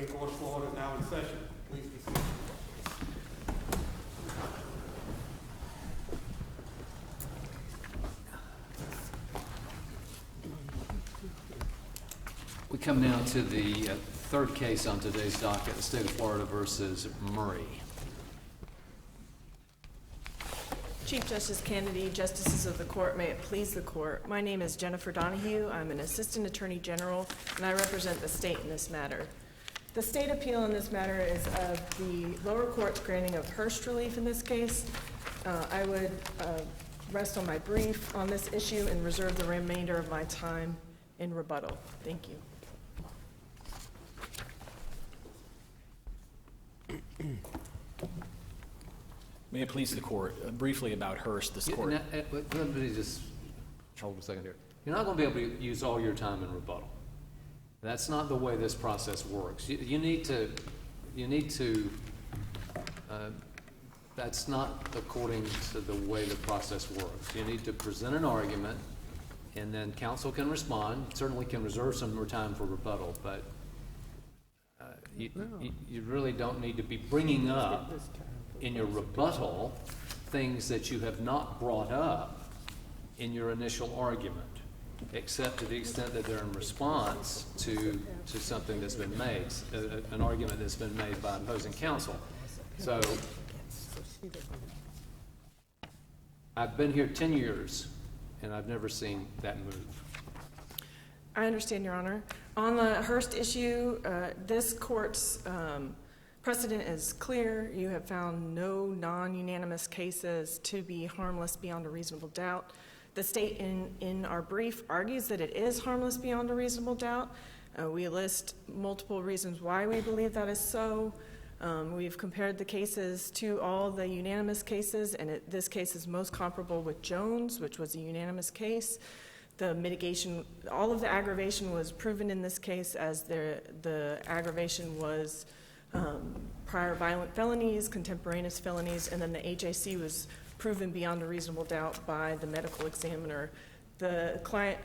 Supreme Court of Florida now in session. Please be seated. We come now to the third case on today's docket, the State of Florida versus Murray. Chief Justice Kennedy, Justices of the Court, may it please the Court. My name is Jennifer Donahue. I'm an Assistant Attorney General, and I represent the state in this matter. The state appeal in this matter is of the lower court's granting of Hurst relief in this case. I would rest on my brief on this issue and reserve the remainder of my time in rebuttal. Thank you. May it please the Court, briefly about Hurst, this Court. Let me just hold a second here. You're not going to be able to use all your time in rebuttal. That's not the way this process works. You need to, that's not according to the way the process works. You need to present an argument, and then counsel can respond, certainly can reserve some more time for rebuttal, but you really don't need to be bringing up in your rebuttal things that you have not brought up in your initial argument, except to the extent that they're in response to something that's been made, an argument that's been made by opposing counsel. So I've been here 10 years, and I've never seen that move. I understand, Your Honor. On the Hurst issue, this court's precedent is clear. You have found no non-unanimous cases to be harmless beyond a reasonable doubt. The state in our brief argues that it is harmless beyond a reasonable doubt. We list multiple reasons why we believe that is so. We've compared the cases to all the unanimous cases, and this case is most comparable with Jones, which was a unanimous case. The mitigation, all of the aggravation was proven in this case, as the aggravation was prior violent felonies, contemporaneous felonies, and then the HAC was proven beyond a reasonable doubt by the medical examiner. The client,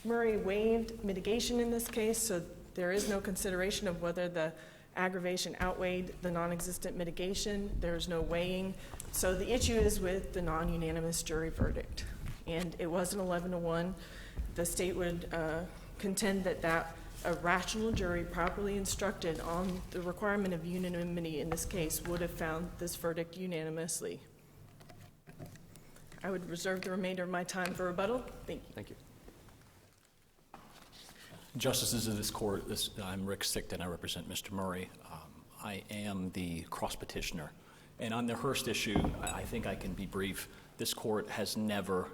Murray, waived mitigation in this case, so there is no consideration of whether the aggravation outweighed the non-existent mitigation. There's no weighing. So the issue is with the non-unanimous jury verdict. And it was an 11-1. The state would contend that a rational jury properly instructed on the requirement of unanimity in this case would have found this verdict unanimously. I would reserve the remainder of my time for rebuttal. Thank you. Thank you. Justices of this Court, I'm Rick Sickton. I represent Mr. Murray. I am the cross-petitioner. And on the Hurst issue, I think I can be brief. This Court has never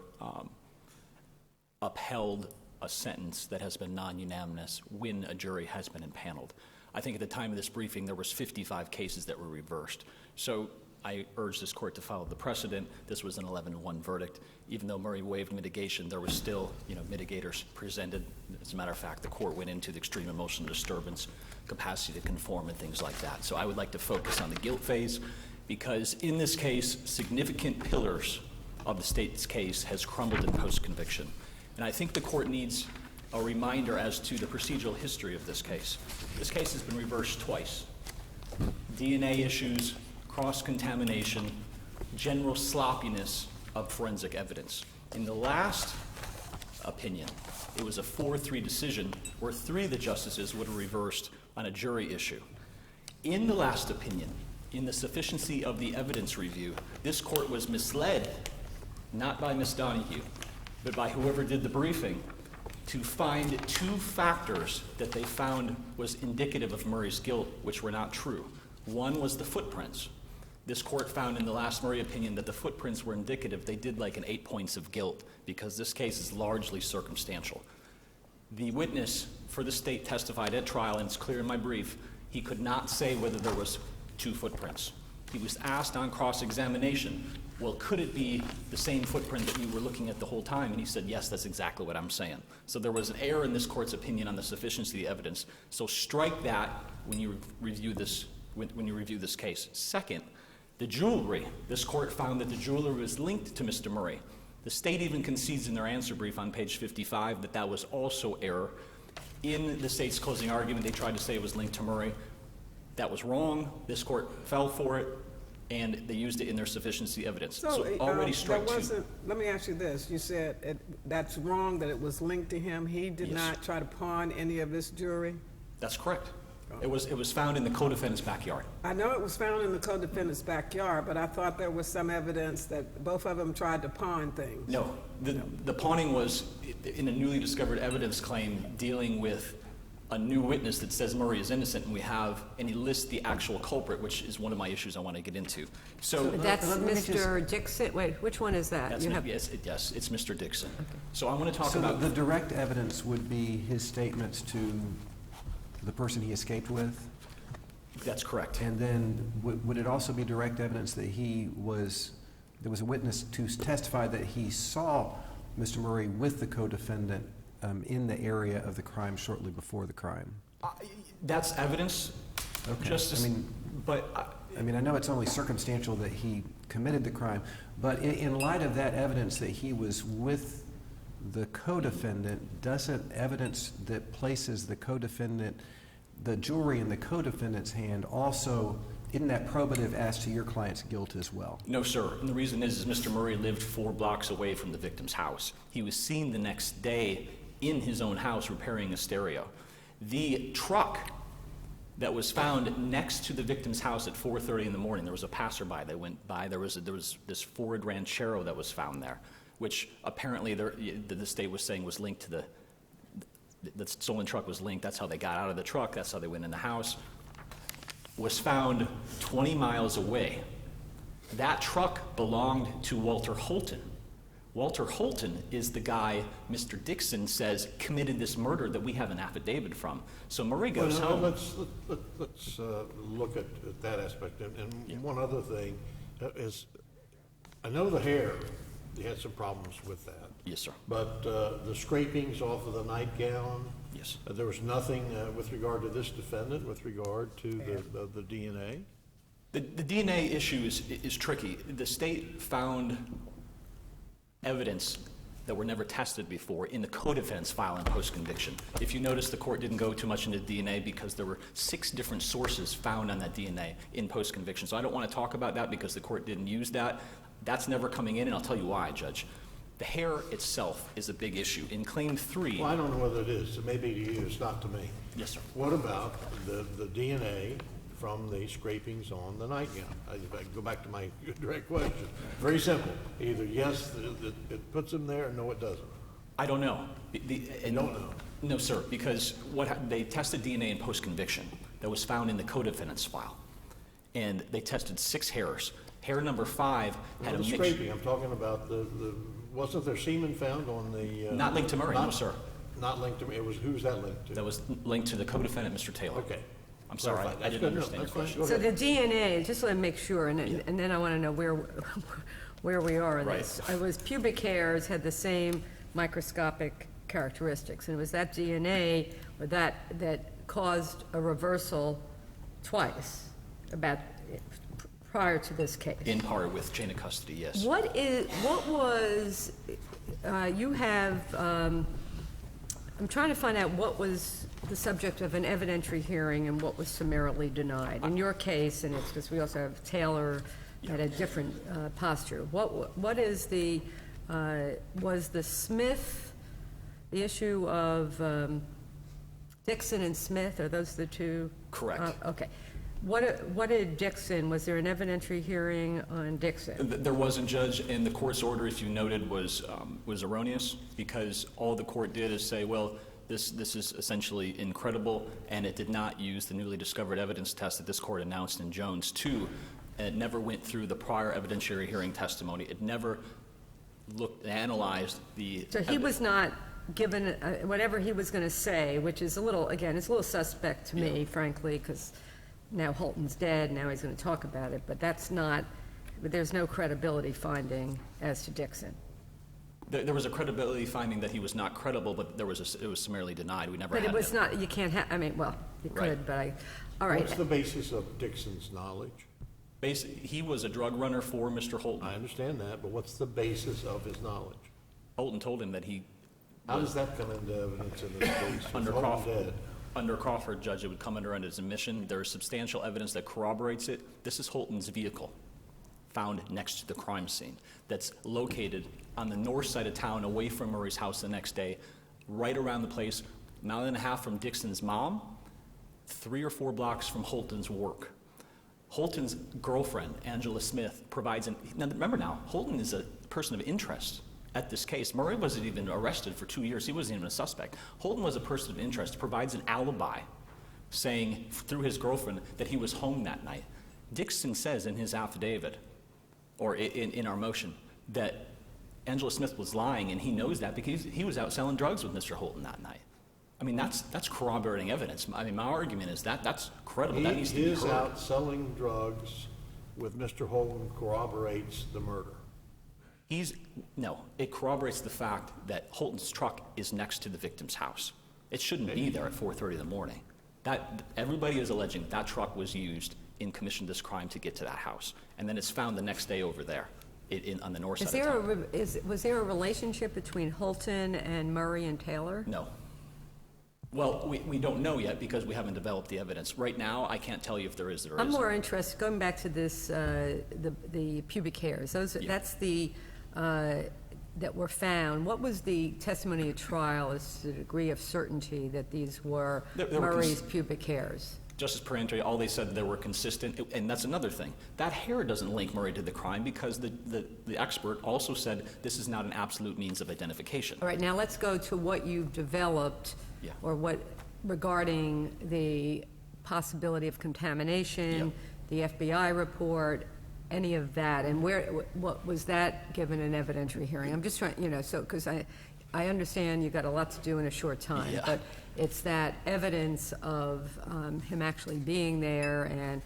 upheld a sentence that has been non-unanimous when a jury has been impaneled. I think at the time of this briefing, there was 55 cases that were reversed. So I urge this Court to follow the precedent. This was an 11-1 verdict. Even though Murray waived mitigation, there was still, mitigators presented. As a matter of fact, the Court went into the extreme emotional disturbance, capacity to conform, and things like that. So I would like to focus on the guilt phase, because in this case, significant pillars of the state's case has crumbled in post-conviction. And I think the Court needs a reminder as to the procedural history of this case. This case has been reversed twice. DNA issues, cross-contamination, general sloppiness of forensic evidence. In the last opinion, it was a 4-3 decision where 3 of the justices would have reversed on a jury issue. In the last opinion, in the sufficiency of the evidence review, this Court was misled, not by Ms. Donahue, but by whoever did the briefing, to find 2 factors that they found was indicative of Murray's guilt, which were not true. One was the footprints. This Court found in the last Murray opinion that the footprints were indicative. They did like an 8 points of guilt, because this case is largely circumstantial. The witness for the state testified at trial, and it's clear in my brief, he could not say whether there was 2 footprints. He was asked on cross-examination, well, could it be the same footprint that you were looking at the whole time? And he said, yes, that's exactly what I'm saying. So there was an error in this Court's opinion on the sufficiency of the evidence. So strike that when you review this case. Second, the jewelry. This Court found that the jewelry was linked to Mr. Murray. The state even concedes in their answer brief on page 55 that that was also error. In the state's closing argument, they tried to say it was linked to Murray. That was wrong. This court fell for it, and they used it in their sufficiency evidence. So already strike two. Let me ask you this. You said that's wrong, that it was linked to him. He did Yes. not try to pawn any of this jewelry? That's correct. It was found in the co-defendant's backyard. I know it was found in the co-defendant's backyard, but I thought there was some evidence that both of them tried to pawn things. No, the pawning was in a newly discovered evidence claim dealing with a new witness that says Murray is innocent, and he lists the actual culprit, which is one of my issues I want to get into. So That's Mr. Dixon, wait, which one is that? that's, You have- yes, it's Mr. Dixon. So I want to talk So about the direct evidence would be his statements to the person he escaped with? That's correct. And then would it also be direct evidence that there was a witness to testify that he saw Mr. Murray with the co-defendant in the area of the crime shortly before the crime? That's evidence, Okay. Justice. I mean, I know it's only circumstantial that he committed the crime, but in light of that evidence that he was with the co-defendant, doesn't evidence that places the co-defendant, the jewelry in the co-defendant's hand, also, isn't that probative as to your client's guilt as well? No, sir. And the reason is Mr. Murray lived 4 blocks away from the victim's house. He was seen the next day in his own house repairing a stereo. The truck that was found next to the victim's house at 4:30 in the morning, there was a passerby that went by. There was this Ford Ranchero that was found there, which apparently the state was saying was linked to the stolen truck was linked. That's how they got out of the truck. That's how they went in the house. Was found 20 miles away. That truck belonged to Walter Holton. Walter Holton is the guy Mr. Dixon says committed this murder that we have an affidavit from. So Murray goes home. Let's look at that aspect. And one other thing is, I know the hair, you had some problems with that. Yes, sir. But the scrapings off of the nightgown, Yes. There was nothing with regard to this defendant, with regard to the DNA? The DNA issue is tricky. The state found evidence that were never tested before in the co-defendant's file in post-conviction. If you notice, the court didn't go too much into DNA because there were 6 different sources found on that DNA in post-conviction. So I don't want to talk about that because the court didn't use that. That's never coming in, and I'll tell you why, Judge. The hair itself is a big issue. In Claim 3... Well, I don't know whether it is. It may be to you, it's not to me. Yes, sir. What about the DNA from the scrapings on the nightgown? I go back to my direct question. Very simple. Either yes, it puts him there, or no, it doesn't. I don't know. You don't know? No, sir, because they tested DNA in post-conviction that was found in the co-defendant's file. And they tested 6 hairs. Hair number 5 had a The mixture. scraping, I'm talking about wasn't there semen found on the... Not linked to Murray, no, sir. Not linked to, who's that linked to? That was linked to the co-defendant, Mr. Taylor. Okay. I'm sorry, Clarified. I That's didn't good. No, understand your that's fine. question. Go So ahead. the DNA, just let me make sure, and then I want to know where we are in Right. this. It was pubic hairs had the same microscopic characteristics, and it was that DNA or that caused a reversal twice prior to this case. In part with chain of custody, yes. What was, you have, I'm trying to find out what was the subject of an evidentiary hearing and what was summarily denied. In your case, and it's because we also have Taylor at a different posture. What is was the Smith, the issue of Dixon and Smith, are those the two? Correct. Okay. What did Dixon, was there an evidentiary hearing on Dixon? There wasn't, Judge, and the court's order, if you noted, was erroneous because all the court did is say, well, this is essentially incredible, and it did not use the newly discovered evidence test that this court announced in Jones 2, and it never went through the prior evidentiary hearing testimony. It never analyzed the... So he was not given whatever he was going to say, which is a little, again, it's a little suspect to me, frankly, because now Holton's dead, now he's going to talk about it, but there's no credibility finding as to Dixon. There was a credibility finding that he was not credible, but it was summarily denied. We never had But it was that. not, you can't have, I mean, well, you Right. could, but all right. What's the basis of Dixon's knowledge? He was a drug runner for Mr. Holton. I understand that, but what's the basis of his knowledge? Holton told him that he How does that come into evidence in this case? Under Holton Crawford, dead. under Crawford, Judge, it would come under his admission. There is substantial evidence that corroborates it. This is Holton's vehicle found next to the crime scene that's located on the north side of town away from Murray's house the next day, right around the place, a mile and a half from Dixon's mom, 3 or 4 blocks from Holton's work. Holton's girlfriend, Angela Smith, provides now remember now, Holton is a person of interest at this case. Murray wasn't even arrested for 2 years. He wasn't even a suspect. Holton was a person of interest, provides an alibi, saying through his girlfriend that he was home that night. Dixon says in his affidavit, or in our motion, that Angela Smith was lying, and he knows that because he was out selling drugs with Mr. Holton that night. I mean, that's corroborating evidence. I mean, my argument is that's credible. That needs to be He is heard. out selling drugs with Mr. Holton corroborates the murder. No, it corroborates the fact that Holton's truck is next to the victim's house. It shouldn't be there at 4:30 in the morning. Everybody is alleging that truck was used in commission this crime to get to that house, and then it's found the next day over there on the north side of town. Was there a relationship between Holton and Murray and Taylor? No. Well, we don't know yet because we haven't developed the evidence. Right now, I can't tell you if there is or I'm isn't. more interested, going back to this, the pubic hairs. That's the, that were found. What was the testimony at trial as to the degree of certainty that these were They were Murray's pubic hairs? Justice Perentry, all they said they were consistent, and that's another thing. That hair doesn't link Murray to the crime because the expert also said this is not an absolute means of identification. All right, now let's go to what you've developed, Yeah. or what, regarding the possibility of contamination, the FBI report, any of that, and what was that given an evidentiary hearing? I'm just trying, because I understand you've got a lot to do in a short time, Yeah. but it's that evidence of him actually being there and,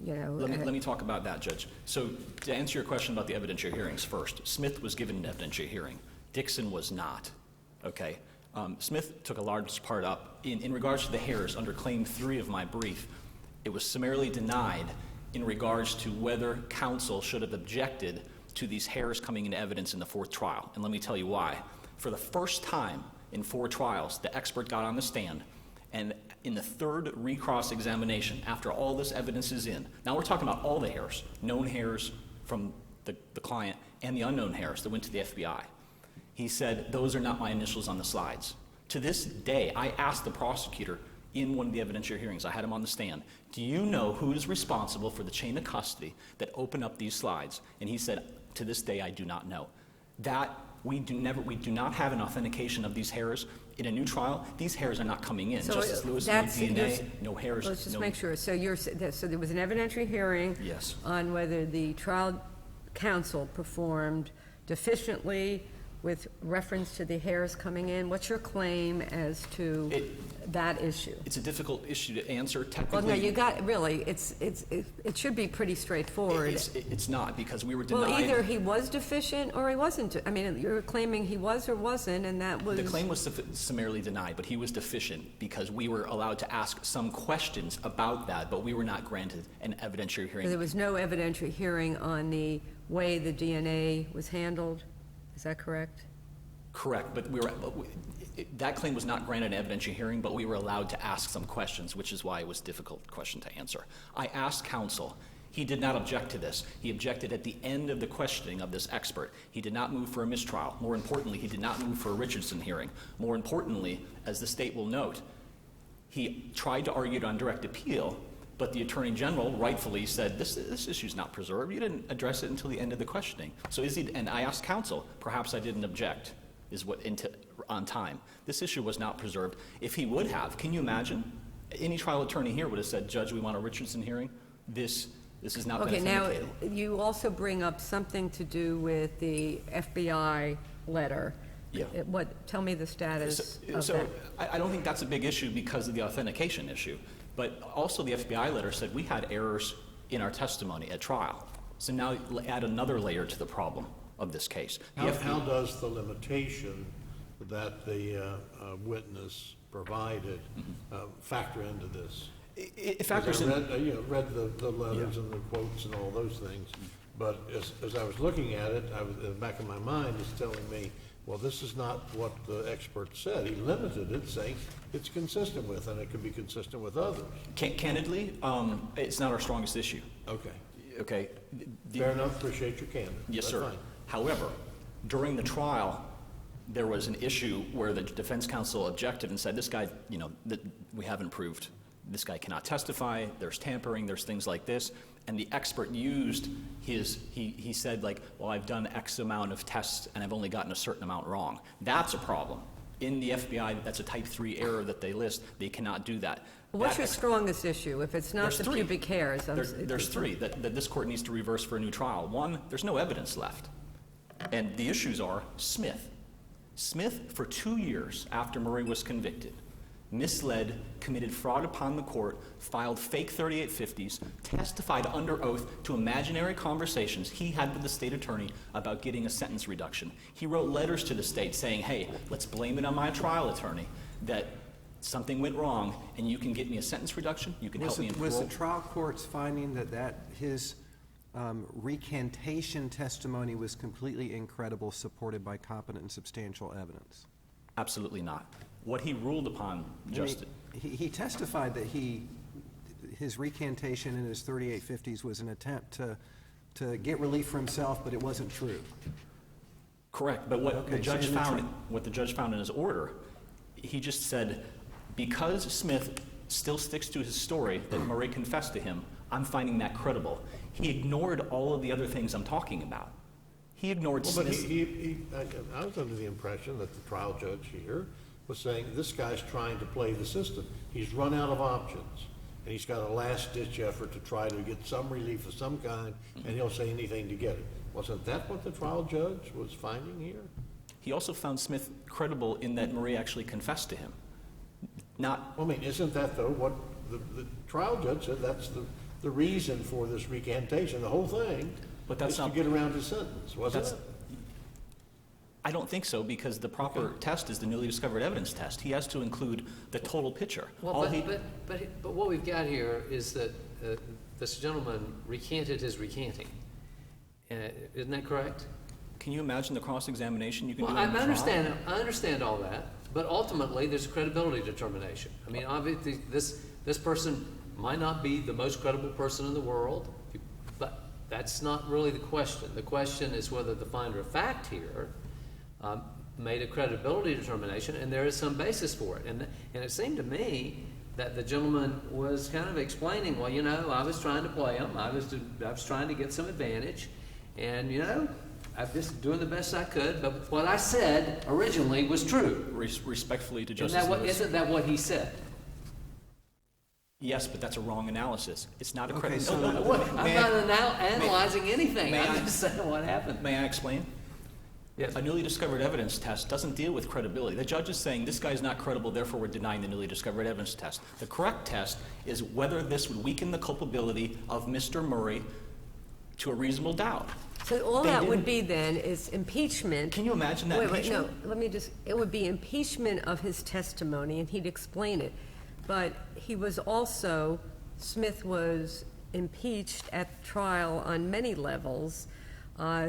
Let me talk about that, Judge. So to answer your question about the evidentiary hearings first, Smith was given an evidentiary hearing. Dixon was not, okay? Smith took a large part up. In regards to the hairs, under Claim 3 of my brief, it was summarily denied in regards to whether counsel should have objected to these hairs coming into evidence in the 4th trial. And let me tell you why. For the first time in 4 trials, the expert got on the stand, and in the 3rd recross examination, after all this evidence is in, now we're talking about all the hairs, known hairs from the client and the unknown hairs that went to the FBI. He said, those are not my initials on the slides. To this day, I asked the prosecutor in one of the evidentiary hearings, I had him on the stand, do you know who is responsible for the chain of custody that opened up these slides? And he said, to this day, I do not know. That we do not have an authentication of these hairs. In a new trial, these hairs are not coming in. So Justice Lewis, no that's- DNA, no hairs. Let's just no- make sure. So so there was an evidentiary hearing Yes. on whether the trial counsel performed deficiently with reference to the hairs coming in. What's your claim as to that issue? It's a difficult issue to answer Well, technically. no, you got, really, it should be pretty straightforward. It's not, because we were denied. Well, either he was deficient or he wasn't. I mean, you're claiming he was or wasn't, and that was... The claim was summarily denied, but he was deficient because we were allowed to ask some questions about that, but we were not granted an evidentiary hearing. There was no evidentiary hearing on the way the DNA was handled? Is that correct? Correct, but that claim was not granted an evidentiary hearing, but we were allowed to ask some questions, which is why it was a difficult question to answer. I asked counsel. He did not object to this. He objected at the end of the questioning of this expert. He did not move for a mistrial. More importantly, he did not move for a Richardson hearing. More importantly, as the state will note, he tried to argue it on direct appeal, but the Attorney General rightfully said, this issue's not preserved. You didn't address it until the end of the questioning. So and I asked counsel, perhaps I didn't object, on time. This issue was not preserved. If he would have, can you imagine? Any trial attorney here would have said, Judge, we want a Richardson hearing. This is not been authenticated. Okay, now, you also bring up something to do with the FBI letter. Yeah. Tell me the status of So that. I don't think that's a big issue because of the authentication issue. But also the FBI letter said we had errors in our testimony at trial. So now add another layer to the problem of this case. How does the limitation that the witness provided factor into this? It factors in. I read the letters and the quotes and all those things, but as I was looking at it, the back of my mind is telling me, Well, this is not what the expert said. He limited it, saying it's consistent with, and it could be consistent with others. Candidly, it's not our strongest issue. Okay. Okay? Fair enough, appreciate your candor. Yes, That's sir. fine. However, during the trial, there was an issue where the defense counsel objected and said, this guy, we haven't proved. This guy cannot testify, there's tampering, there's things like this. And the expert used he said, like, well, I've done X amount of tests and I've only gotten a certain amount wrong. That's a problem. In the FBI, that's a type 3 error that they list. They cannot do that. What's your strongest issue? If it's not There's the three. pubic hairs, There's three that this court needs to reverse for a new trial. One, there's no evidence left. And the issues are Smith. Smith, for 2 years after Murray was convicted, misled, committed fraud upon the court, filed fake 3850s, testified under oath to imaginary conversations he had with the state attorney about getting a sentence reduction. He wrote letters to the state saying, hey, let's blame it on my trial attorney that something went wrong and you can get me a sentence reduction, you can help me in parole. Was the trial court's finding that his recantation testimony was completely incredible, supported by competent and substantial evidence? Absolutely not. What he ruled upon, Justice. He testified that his recantation in his 3850s was an attempt to get relief for himself, but it wasn't true. Correct, but what the judge found in his order, he just said, because Smith still sticks to his story that Murray confessed to him, I'm finding that credible. He ignored all of the other things I'm talking about. He ignored Well, but Smith's... I was under the impression that the trial judge here was saying, this guy's trying to play the system. He's run out of options, and he's got a last-ditch effort to try to get some relief of some kind, and he'll say anything to get it. Wasn't that what the trial judge was finding here? He also found Smith credible in that Murray actually confessed to him. Not... Well, I mean, isn't that, though, what the trial judge said? That's the reason for this recantation, the whole thing, But that's is not... to get around his sentence, wasn't it? I don't think so, because the proper test is the newly discovered evidence test. He has to include the total picture. Well, but what we've got here is that this gentleman recanted his recanting. Isn't that correct? Can you imagine the cross-examination you can Well, do I in the trial? understand all that, but ultimately, there's a credibility determination. I mean, obviously, this person might not be the most credible person in the world, but that's not really the question. The question is whether the finder of fact here made a credibility determination, and there is some basis for it. And it seemed to me that the gentleman was kind of explaining, well, I was trying to play him. I was trying to get some advantage, and I'm just doing the best I could. But what I said originally was true. Respectfully to Justice Lewis. Isn't that what he said? Yes, but that's a wrong analysis. It's not a Okay, credible... so I'm not analyzing anything. I'm just saying what happened. May I explain? Yes. A newly discovered evidence test doesn't deal with credibility. The judge is saying this guy's not credible, therefore we're denying the newly discovered evidence test. The correct test is whether this would weaken the culpability of Mr. Murray to a reasonable doubt. So all that would be then is impeachment. Can you imagine that impeachment? No, let me just, it would be impeachment of his testimony, and he'd explain it. But he was also, Smith was impeached at trial on many levels.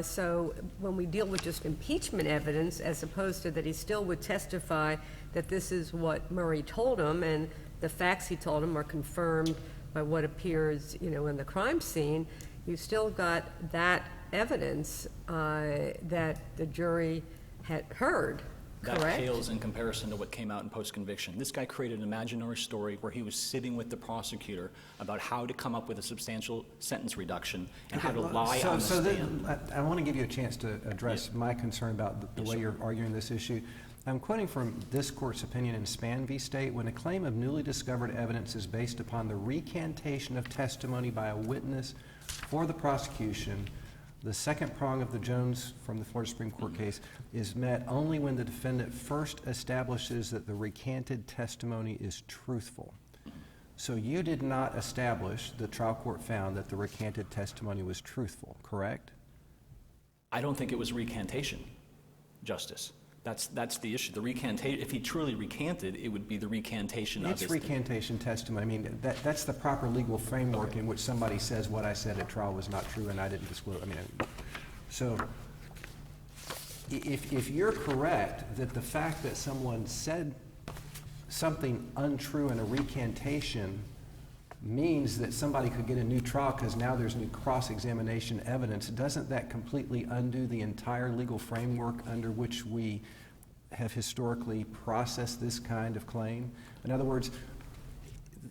So when we deal with just impeachment evidence, as opposed to that he still would testify that this is what Murray told him, and the facts he told him are confirmed by what appears, in the crime scene, you still got that evidence that the jury had heard, That correct? pales in comparison to what came out in post-conviction. This guy created an imaginary story where he was sitting with the prosecutor about how to come up with a substantial sentence reduction and how to lie on the stand. I want to give you a chance to address my concern about the way you're arguing this issue. I'm quoting from this court's opinion in Span v. State, when a claim of newly discovered evidence is based upon the recantation of testimony by a witness for the prosecution, the second prong of the Jones from the Florida Supreme Court case is met only when the defendant first establishes that the recanted testimony is truthful. So you did not establish, the trial court found, that the recanted testimony was truthful, correct? I don't think it was recantation, Justice. That's the issue. The recantation, if he truly recanted, it would be the recantation of his... It's recantation testimony. I mean, that's the proper legal framework in which somebody says what I said at trial was not true and I didn't disclose. So if you're correct that the fact that someone said something untrue in a recantation means that somebody could get a new trial because now there's new cross-examination evidence, doesn't that completely undo the entire legal framework under which we have historically processed this kind of claim? In other words,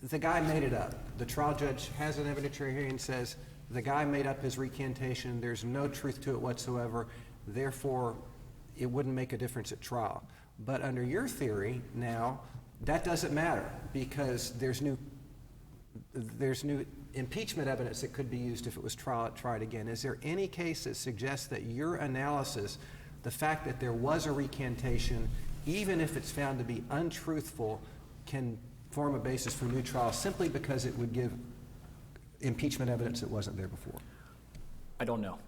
the guy made it up. The trial judge has an evidentiary hearing and says, the guy made up his recantation, there's no truth to it whatsoever, therefore it wouldn't make a difference at trial. But under your theory now, that doesn't matter because there's new impeachment evidence that could be used if it was tried again. Is there any case that suggests that your analysis, the fact that there was a recantation, even if it's found to be untruthful, can form a basis for new trial simply because it would give impeachment evidence that wasn't there before? I don't know.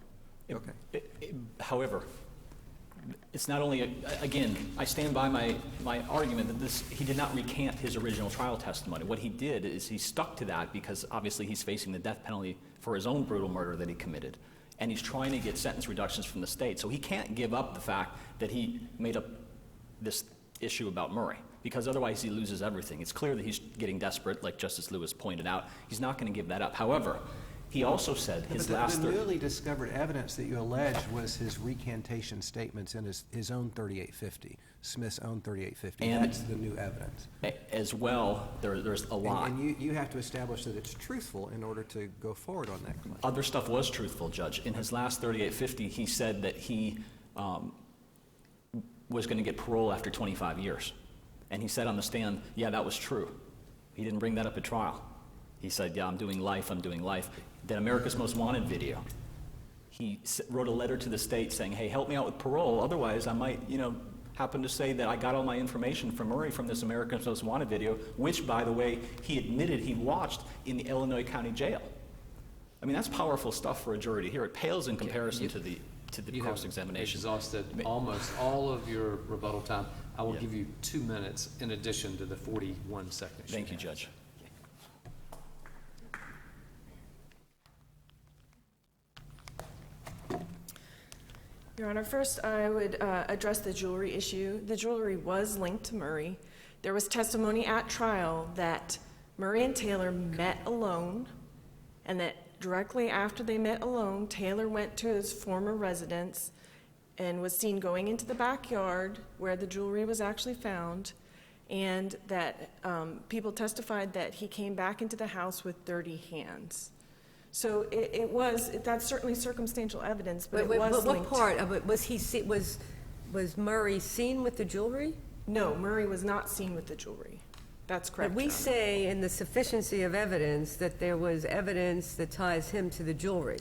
Okay. However, it's not only, again, I stand by my argument that he did not recant his original trial testimony. What he did is he stuck to that because obviously he's facing the death penalty for his own brutal murder that he committed. And he's trying to get sentence reductions from the state. So he can't give up the fact that he made up this issue about Murray, because otherwise he loses everything. It's clear that he's getting desperate, like Justice Lewis pointed out. He's not going to give that up. However, he also said his last... The newly discovered evidence that you allege was his recantation statements in his own 3850, Smith's own 3850. And that's the new evidence. As well, there's a lot. And you have to establish that it's truthful in order to go forward on that claim. Other stuff was truthful, Judge. In his last 3850, he said that he was going to get parole after 25 years. And he said on the stand, yeah, that was true. He didn't bring that up at trial. He said, yeah, I'm doing life. That America's Most Wanted video, he wrote a letter to the state saying, hey, help me out with parole, otherwise I might, happen to say that I got all my information from Murray from this America's Most Wanted video, which, by the way, he admitted he watched in the Illinois County Jail. I mean, that's powerful stuff for a jury to hear. It pales in comparison to the cross-examination. You have exhausted almost all of your rebuttal time. I will give you 2 minutes in addition to the 41 seconds. Thank you, Judge. Your Honor, first I would address the jewelry issue. The jewelry was linked to Murray. There was testimony at trial that Murray and Taylor met alone, and that directly after they met alone, Taylor went to his former residence and was seen going into the backyard where the jewelry was actually found, and that people testified that he came back into the house with dirty hands. So that's certainly circumstantial evidence, but it was linked. What part of it, was Murray seen with the jewelry? No, Murray was not seen with the jewelry. That's correct, But we Your Honor. say in the sufficiency of evidence that there was evidence that ties him to the jewelry.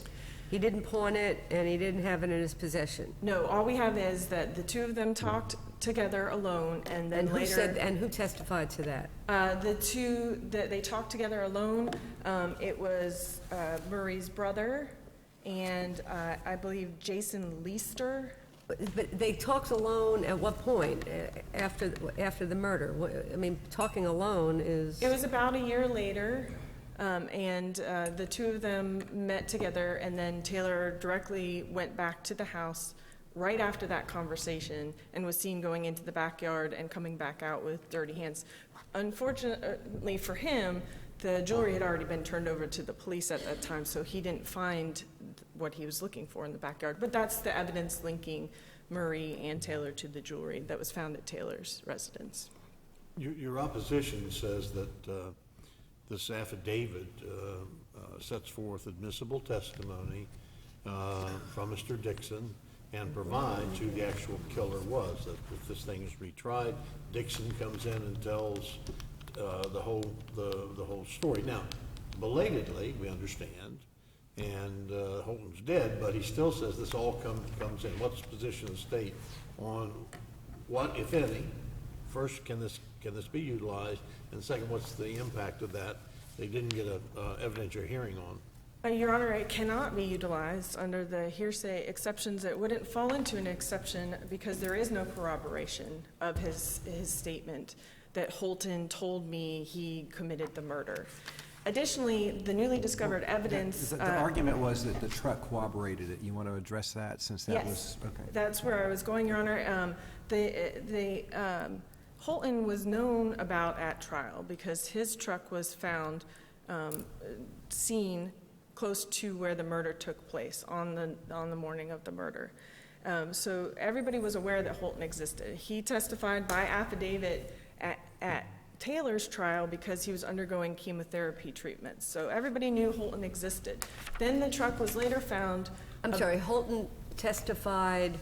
He didn't pawn it, and he didn't have it in his possession. No, all we have is that the two of them talked together alone, and then later... And who testified to that? The two that they talked together alone, it was Murray's brother and I believe Jason Leister. But they talked alone at what point after the murder? I mean, talking alone is... It was about a year later, and the two of them met together, and then Taylor directly went back to the house right after that conversation and was seen going into the backyard and coming back out with dirty hands. Unfortunately for him, the jewelry had already been turned over to the police at that time, so he didn't find what he was looking for in the backyard. But that's the evidence linking Murray and Taylor to the jewelry that was found at Taylor's residence. Your opposition says that this affidavit sets forth admissible testimony from Mr. Dixon and provides who the actual killer was. That if this thing is retried, Dixon comes in and tells the whole story. Now, belatedly, we understand, and Holton's dead, but he still says this all comes in. What's the position of the state on what, if any? First, can this be utilized? And second, what's the impact of that? They didn't get an evidentiary hearing on. Your Honor, it cannot be utilized under the hearsay exceptions. It wouldn't fall into an exception because there is no corroboration of his statement that Holton told me he committed the murder. Additionally, the newly discovered evidence. The argument was that the truck corroborated it. You want to address that since that was, okay. That's where I was going, Your Honor. Holton was known about at trial because his truck was found seen close to where the murder took place on the morning of the murder. So everybody was aware that Holton existed. He testified by affidavit at Taylor's trial because he was undergoing chemotherapy treatments. So everybody knew Holton existed. Then the truck was later found. I'm sorry, Holton testified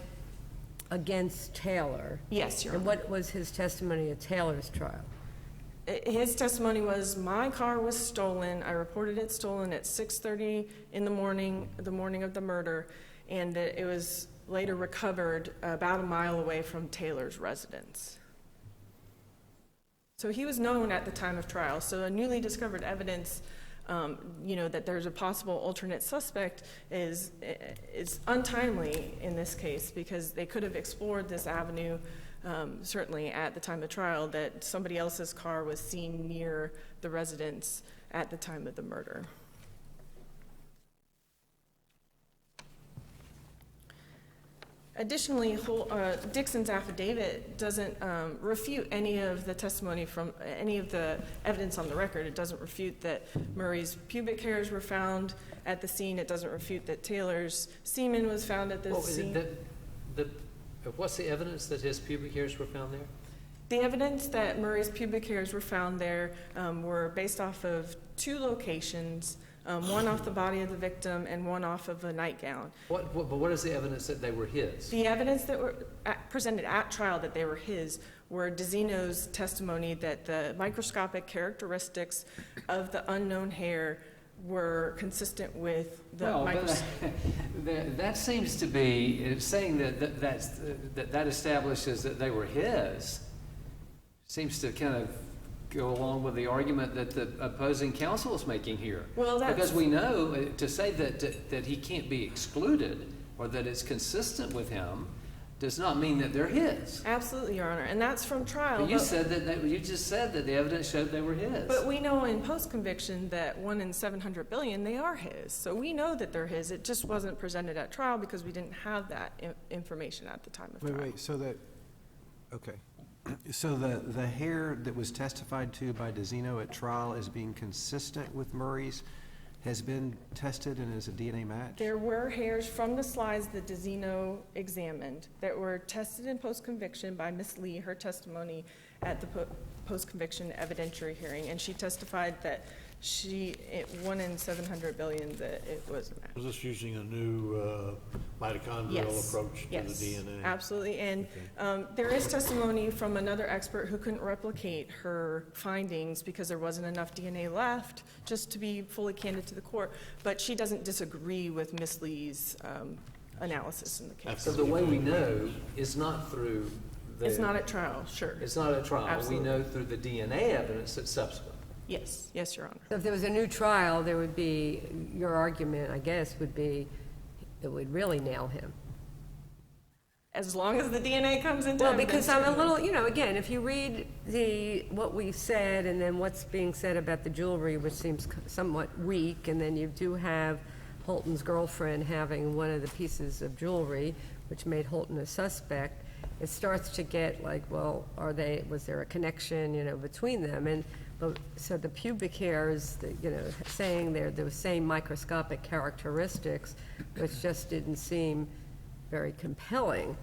against Taylor. Yes, Your Honor. And what was his testimony at Taylor's trial? His testimony was, my car was stolen. I reported it stolen at 6:30 in the morning of the murder, and that it was later recovered about a mile away from Taylor's residence. So he was known at the time of trial. So a newly discovered evidence, that there's a possible alternate suspect is untimely in this case because they could have explored this avenue certainly at the time of trial that somebody else's car was seen near the residence at the time of the murder. Additionally, Dixon's affidavit doesn't refute any of the testimony from any of the evidence on the record. It doesn't refute that Murray's pubic hairs were found at the scene. It doesn't refute that Taylor's semen was found at the scene. What's the evidence that his pubic hairs were found there? The evidence that Murray's pubic hairs were found there were based off of two locations, one off the body of the victim and one off of a nightgown. But what is the evidence that they were his? The evidence that were presented at trial that they were his were DeZino's testimony that the microscopic characteristics of the unknown hair were consistent with the that seems to be saying that establishes that they were his. Seems to kind of go along with the argument that the opposing counsel is making here. Well, because we know to say that he can't be excluded or that it's consistent with him does not mean that they're his. Absolutely, Your Honor, and that's from trial. But you said that you just said that the evidence showed they were his. But we know in post-conviction that 1 in 700 billion, they are his. So we know that they're his. It just wasn't presented at trial because we didn't have that information at the time of trial. Wait, so the hair that was testified to by DeZino at trial as being consistent with Murray's has been tested and is a DNA match? There were hairs from the slides that DeZino examined that were tested in post-conviction by Ms. Lee, her testimony at the post-conviction evidentiary hearing, and she testified that 1 in 700 billion that it was a match. Was this using a new mitochondrial approach to the DNA? Absolutely, and there is testimony from another expert who couldn't replicate her findings because there wasn't enough DNA left, just to be fully candid to the court, but she doesn't disagree with Ms. Lee's analysis in the case. So the way we know is not through it's not at trial, sure. It's not at trial. Absolutely. We know through the DNA evidence that's subsequent. Yes, Your Honor. So if there was a new trial, there would be, your argument, I guess, would be, it would really nail him. As long as the DNA comes into Well, evidence. because I'm a little, again, if you read what we've said and then what's being said about the jewelry, which seems somewhat weak, and then you do have Holton's girlfriend having one of the pieces of jewelry, which made Holton a suspect, it starts to get like, well, was there a connection, between them? So the pubic hairs, saying they're the same microscopic characteristics, which just didn't seem very compelling.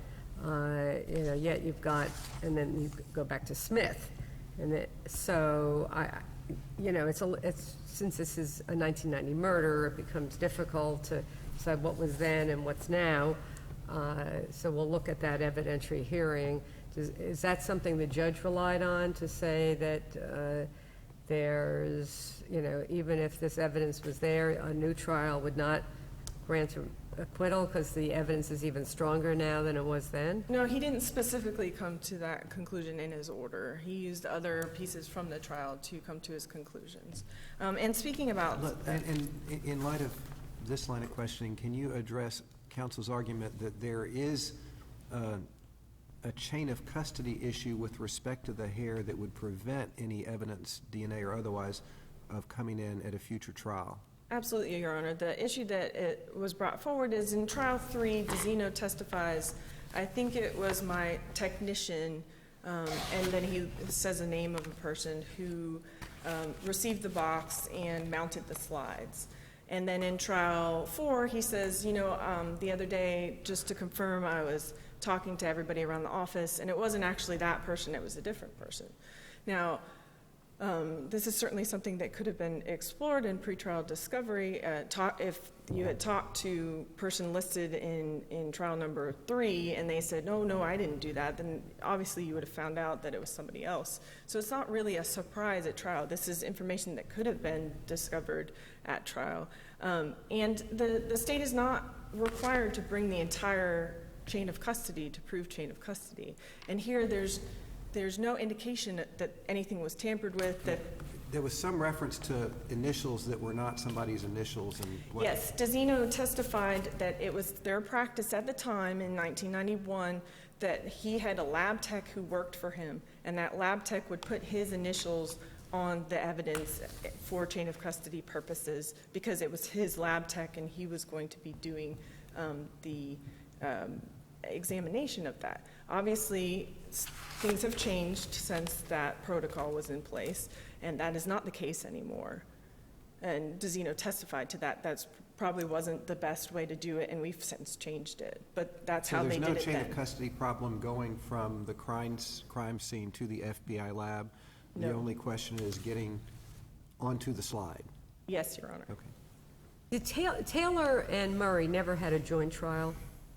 Yet you've got, and then you go back to Smith, and so it's since this is a 1990 murder, it becomes difficult to decide what was then and what's now. So we'll look at that evidentiary hearing. Is that something the judge relied on to say that there's, even if this evidence was there, a new trial would not grant acquittal because the evidence is even stronger now than it was then? No, he didn't specifically come to that conclusion in his order. He used other pieces from the trial to come to his conclusions. And speaking about... And in light of this line of questioning, can you address counsel's argument that there is a chain of custody issue with respect to the hair that would prevent any evidence, DNA or otherwise, of coming in at a future trial? Absolutely, Your Honor. The issue that it was brought forward is in trial 3, DeZino testifies, I think it was my technician, and then he says a name of a person who received the box and mounted the slides. And then in trial 4, he says, the other day, just to confirm, I was talking to everybody around the office, and it wasn't actually that person, it was a different person. Now, this is certainly something that could have been explored in pretrial discovery. If you had talked to person listed in trial number 3 and they said, no, I didn't do that, then obviously you would have found out that it was somebody else. So it's not really a surprise at trial. This is information that could have been discovered at trial. And the state is not required to bring the entire chain of custody to prove chain of custody. And here there's no indication that anything was tampered with. That There was some reference to initials that were not somebody's initials. And what? Yes, DeZino testified that it was their practice at the time in 1991 that he had a lab tech who worked for him, and that lab tech would put his initials on the evidence for chain of custody purposes because it was his lab tech and he was going to be doing the examination of that. Obviously, things have changed since that protocol was in place, and that is not the case anymore. And DeZino testified to that. That's probably wasn't the best way to do it, and we've since changed it. But that's how they did it then. So there's no chain of custody problem going from the crime scene to the FBI lab? No. The only question is getting onto the slide? Yes, Your Honor. Okay. Did Taylor and Murray never had a joint trial?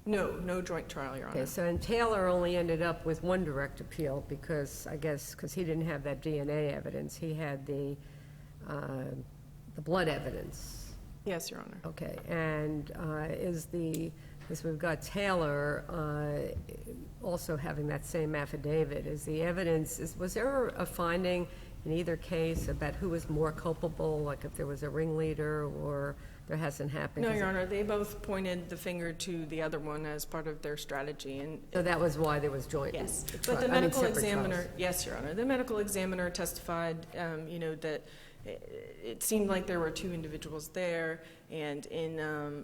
No joint trial, Your Honor. Okay, so and Taylor only ended up with one direct appeal because, I guess, because he didn't have that DNA evidence. He had the blood evidence. Yes, Your Honor. Okay, and as we've got Taylor also having that same affidavit, is the evidence, was there a finding in either case about who was more culpable, like if there was a ringleader, or there hasn't happened? No, Your Honor, they both pointed the finger to the other one as part of their strategy, and So that was why there was joint? yes. But the medical examiner, yes, Your Honor, the medical examiner testified, that it seemed like there were two individuals there, and in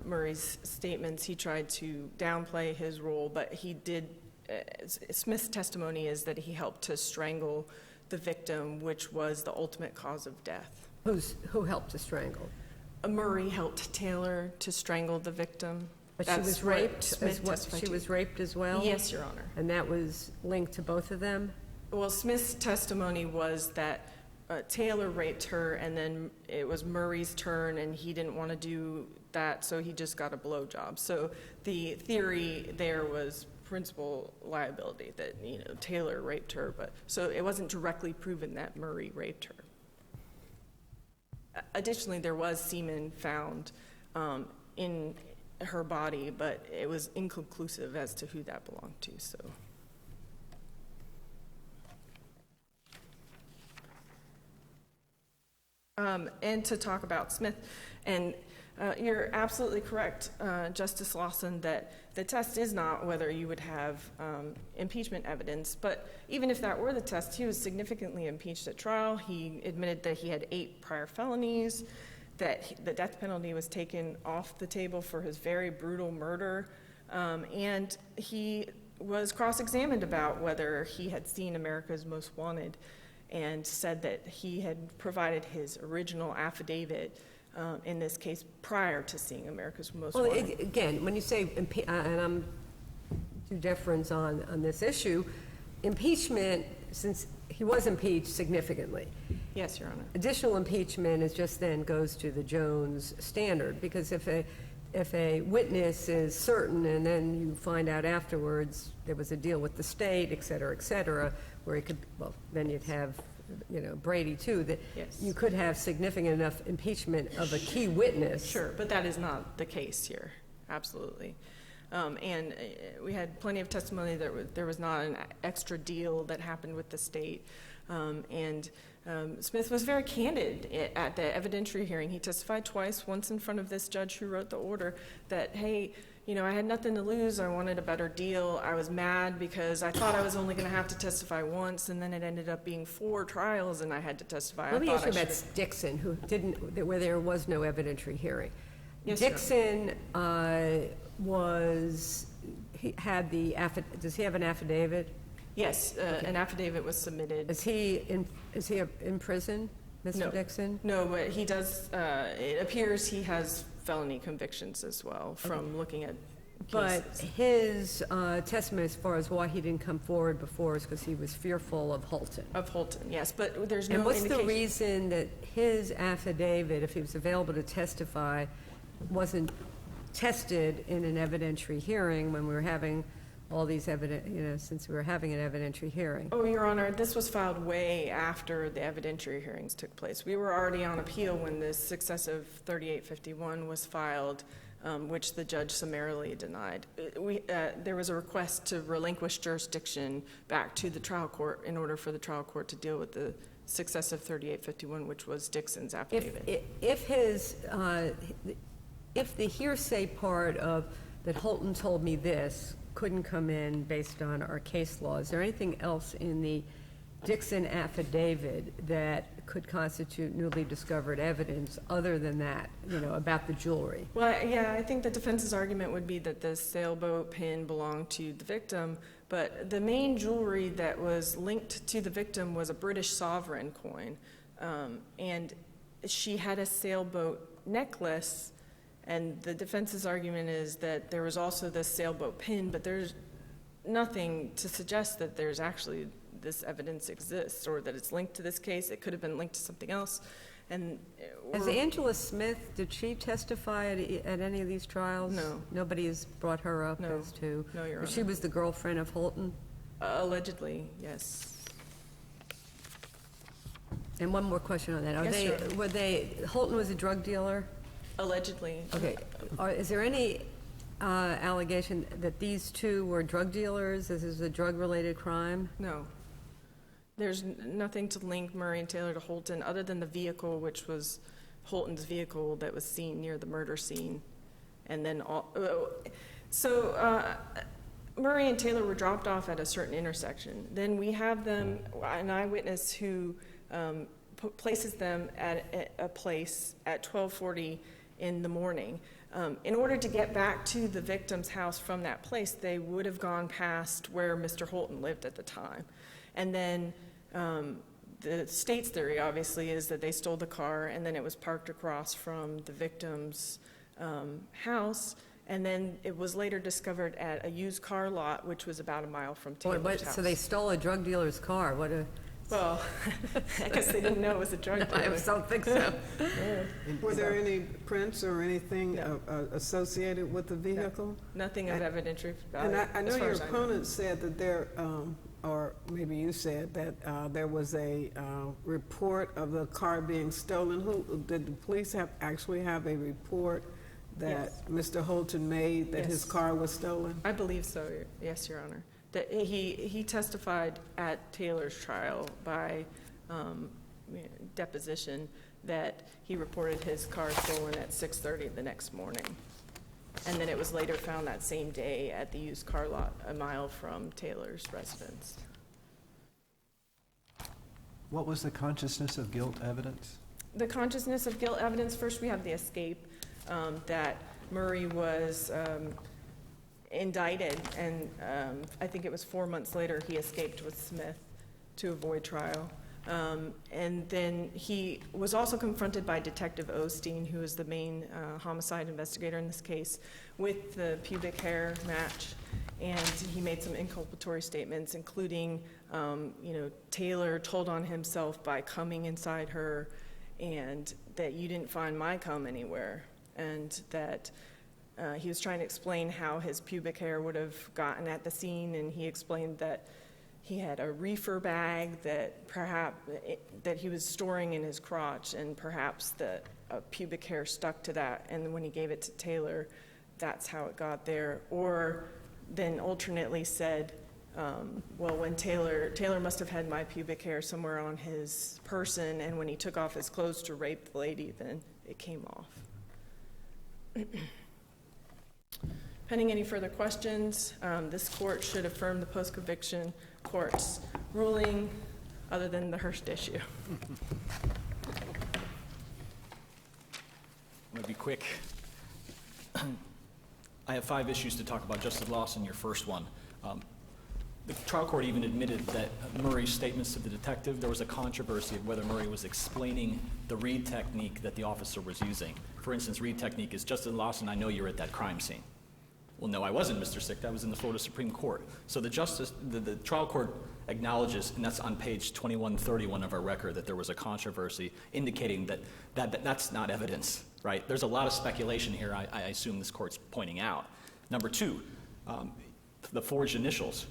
Murray's statements, he tried to downplay his role, but he did, Smith's testimony is that he helped to strangle the victim, which was the ultimate cause of death. Who helped to strangle? Murray helped Taylor to strangle the victim. But she That's was what raped Smith testified She to. was raped as well? Yes, Your Honor. And that was linked to both of them? Well, Smith's testimony was that Taylor raped her, and then it was Murray's turn, and he didn't want to do that, so he just got a blowjob. So the theory there was principal liability, that Taylor raped her, but so it wasn't directly proven that Murray raped her. Additionally, there was semen found in her body, but it was inconclusive as to who that belonged to. So. And to talk about Smith, and you're absolutely correct, Justice Lawson, that the test is not whether you would have impeachment evidence, but even if that were the test, he was significantly impeached at trial. He admitted that he had 8 prior felonies, that the death penalty was taken off the table for his very brutal murder, and he was cross-examined about whether he had seen America's Most Wanted, and said that he had provided his original affidavit in this case prior to seeing America's Most Well, Wanted. again, when you say, and I'm due deference on this issue, impeachment, since he was impeached significantly, Yes, Your Honor. additional impeachment is just then goes to the Jones standard, because if a witness is certain and then you find out afterwards there was a deal with the state, et cetera, where he could, well, then you'd have, Brady too, that Yes. you could have significant enough impeachment of a key witness. Sure, but that is not the case here, absolutely. And we had plenty of testimony that there was not an extra deal that happened with the state. And Smith was very candid at the evidentiary hearing. He testified twice, once in front of this judge who wrote the order, that, hey, I had nothing to lose. I wanted a better deal. I was mad because I thought I was only going to have to testify once, and then it ended up being 4 trials, and I had to testify. Let me ask you about should've- Dixon, where there was no evidentiary hearing. Yes, Your Honor. Dixon does he have an affidavit? Yes, an affidavit was submitted. Is he in prison, Mr. No. Dixon? No, but he does, it appears he has felony convictions as well from looking at But cases. his testimony as far as why he didn't come forward before is because he was fearful of Holton. Of Holton, yes, but there's no And what's indication. the reason that his affidavit, if he was available to testify, wasn't tested in an evidentiary hearing when we were having all these since we were having an evidentiary hearing? Oh, Your Honor, this was filed way after the evidentiary hearings took place. We were already on appeal when this successive 3851 was filed, which the judge summarily denied. There was a request to relinquish jurisdiction back to the trial court in order for the trial court to deal with the successive 3851, which was Dixon's affidavit. If the hearsay part of that Holton told me this couldn't come in based on our case law, is there anything else in the Dixon affidavit that could constitute newly discovered evidence other than that, about the jewelry? Well, yeah, I think the defense's argument would be that the sailboat pin belonged to the victim, but the main jewelry that was linked to the victim was a British sovereign coin, and she had a sailboat necklace. And the defense's argument is that there was also this sailboat pin, but there's nothing to suggest that there's actually this evidence exists or that it's linked to this case. It could have been linked to something else. And As Angela Smith, did she testify at any of these trials? No. Nobody has brought her up No. as to? No, Your She Honor. was the girlfriend of Holton? Allegedly, yes. And one more question on that. Yes, Your Holton was a drug dealer? Allegedly. Okay. Is there any allegation that these two were drug dealers? This is a drug-related crime? No. There's nothing to link Murray and Taylor to Holton other than the vehicle, which was Holton's vehicle that was seen near the murder scene. And then Murray and Taylor were dropped off at a certain intersection. Then we have them, an eyewitness who places them at a place at 12:40 in the morning. In order to get back to the victim's house from that place, they would have gone past where Mr. Holton lived at the time. And then the state's theory, obviously, is that they stole the car and then it was parked across from the victim's house. And then it was later discovered at a used car lot, which was about a mile from Taylor's house. So they stole a drug dealer's car? Well, I guess they didn't know it was a drug dealer. I don't think so. Were there any prints or anything associated with the vehicle? Nothing of evidentiary value. And I know as far your as I know. opponent said that there, or maybe you said that there was a report of the car being stolen. Did the police actually have a report that Mr. Holton made that his Yes. car was stolen? I believe so, yes, Your Honor. That he testified at Taylor's trial by deposition that he reported his car stolen at 6:30 the next morning. And then it was later found that same day at the used car lot a mile from Taylor's residence. What was the consciousness of guilt evidence? The consciousness of guilt evidence, first we have the escape, that Murray was indicted, and I think it was 4 months later he escaped with Smith to avoid trial. And then he was also confronted by Detective Osteen, who is the main homicide investigator in this case, with the pubic hair match. And he made some inculpatory statements, including, Taylor told on himself by coming inside her, and that you didn't find my cum anywhere, and that he was trying to explain how his pubic hair would have gotten at the scene, and he explained that he had a reefer bag that that he was storing in his crotch, and perhaps the pubic hair stuck to that, and when he gave it to Taylor, that's how it got there. Or then alternately said, well, when Taylor must have had my pubic hair somewhere on his person, and when he took off his clothes to rape the lady, then it came off. Pending any further questions, this court should affirm the post-conviction court's ruling other than the Hurst issue. I'm going to be quick. I have 5 issues to talk about. Justice Lawson, your first one. The trial court even admitted that Murray's statements to the detective, there was a controversy of whether Murray was explaining the read technique that the officer was using. For instance, read technique is, Justice Lawson, I know you're at that crime scene. Well, no, I wasn't, Mr. Sick. I was in the Florida Supreme Court. So the trial court acknowledges, and that's on page 2131 of our record, that there was a controversy indicating that's not evidence, right? There's a lot of speculation here, I assume this court's pointing out. Number 2, the forged initials.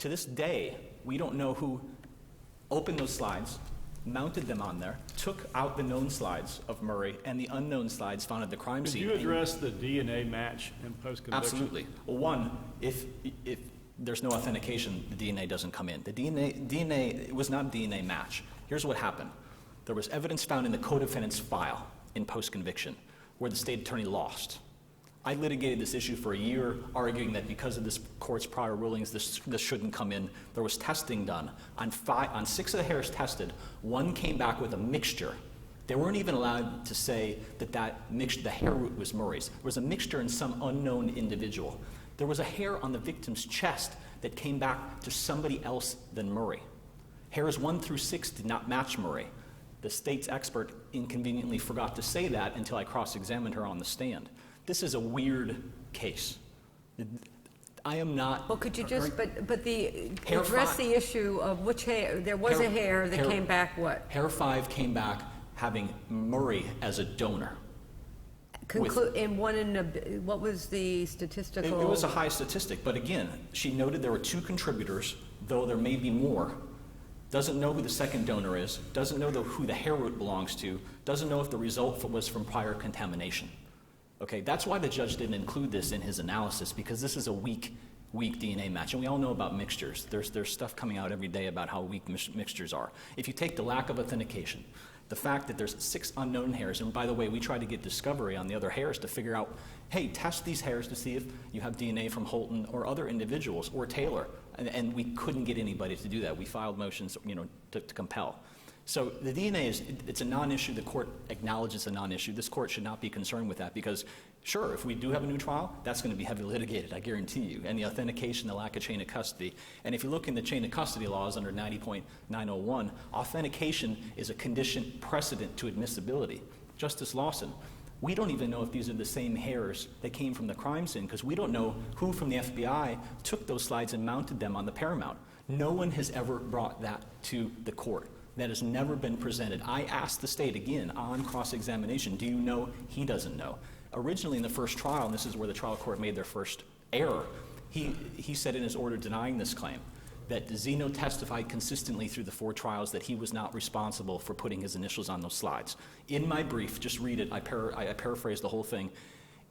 To this day, we don't know who opened those slides, mounted them on there, took out the known slides of Murray and the unknown slides found at the crime scene. Could you address the DNA match in post-conviction? Absolutely. Well, one, if there's no authentication, the DNA doesn't come in. The DNA, it was not a DNA match. Here's what happened. There was evidence found in the co-defendant's file in post-conviction where the state attorney lost. I litigated this issue for a year, arguing that because of this court's prior rulings, this shouldn't come in. There was testing done. On 6 of the hairs tested, 1 came back with a mixture. They weren't even allowed to say that mixture, the hair root was Murray's. There was a mixture in some unknown individual. There was a hair on the victim's chest that came back to somebody else than Murray. Hairs 1 through 6 did not match Murray. The state's expert inconveniently forgot to say that until I cross-examined her on the stand. This is a weird case. I am not. Well, could you just, Hair address 5. the issue of which hair, there was a hair that came back what? Hair 5 came back having Murray as a donor. What was the statistical? It was a high statistic, but again, she noted there were 2 contributors, though there may be more. Doesn't know who the second donor is, doesn't know who the hair root belongs to, doesn't know if the result was from prior contamination. Okay, that's why the judge didn't include this in his analysis, because this is a weak DNA match. And we all know about mixtures. There's stuff coming out every day about how weak mixtures are. If you take the lack of authentication, the fact that there's 6 unknown hairs, and by the way, we tried to get discovery on the other hairs to figure out, hey, test these hairs to see if you have DNA from Holton or other individuals or Taylor, and we couldn't get anybody to do that. We filed motions, to compel. So the DNA it's a non-issue. The court acknowledges a non-issue. This court should not be concerned with that because, sure, if we do have a new trial, that's going to be heavily litigated, I guarantee you. And the authentication, the lack of chain of custody. And if you look in the chain of custody laws under 90.901, authentication is a condition precedent to admissibility. Justice Lawson, we don't even know if these are the same hairs that came from the crime scene because we don't know who from the FBI took those slides and mounted them on the Paramount. No one has ever brought that to the court. That has never been presented. I asked the state again on cross-examination, do you know? He doesn't know. Originally in the first trial, and this is where the trial court made their first error, he said in his order denying this claim that Zeno testified consistently through the 4 trials that he was not responsible for putting his initials on those slides. In my brief, just read it, I paraphrased the whole thing.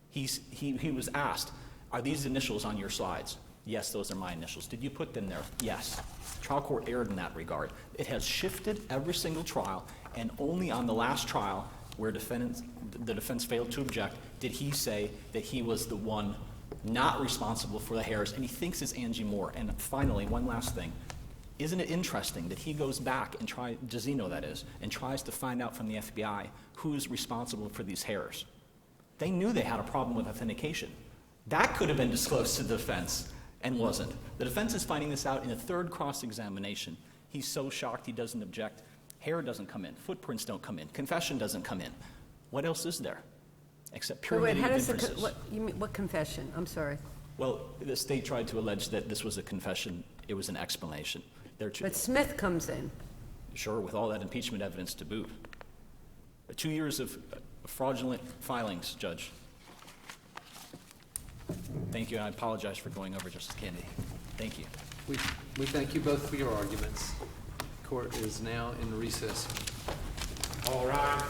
He was asked, are these initials on your slides? Yes, those are my initials. Did you put them there? Yes. Trial court erred in that regard. It has shifted every single trial, and only on the last trial where the defense failed to object did he say that he was the one not responsible for the hairs, and he thinks it's Angie Moore. And finally, one last thing. Isn't it interesting that he goes back and Zeno that is, and tries to find out from the FBI who's responsible for these hairs? They knew they had a problem with authentication. That could have been disclosed to the defense. And wasn't. The defense is finding this out in a 3rd cross-examination. He's so shocked he doesn't object. Hair doesn't come in. Footprints don't come in. Confession doesn't come in. What else is there? Except pyramid inferences. What confession? I'm sorry. Well, the state tried to allege that this was a confession. It was an explanation. But Smith comes in. Sure, with all that impeachment evidence to boot. 2 years of fraudulent filings, Judge. Thank you. I apologize for going over, Justice Kennedy. Thank you. We thank you both for your arguments. Court is now in recess. All rise.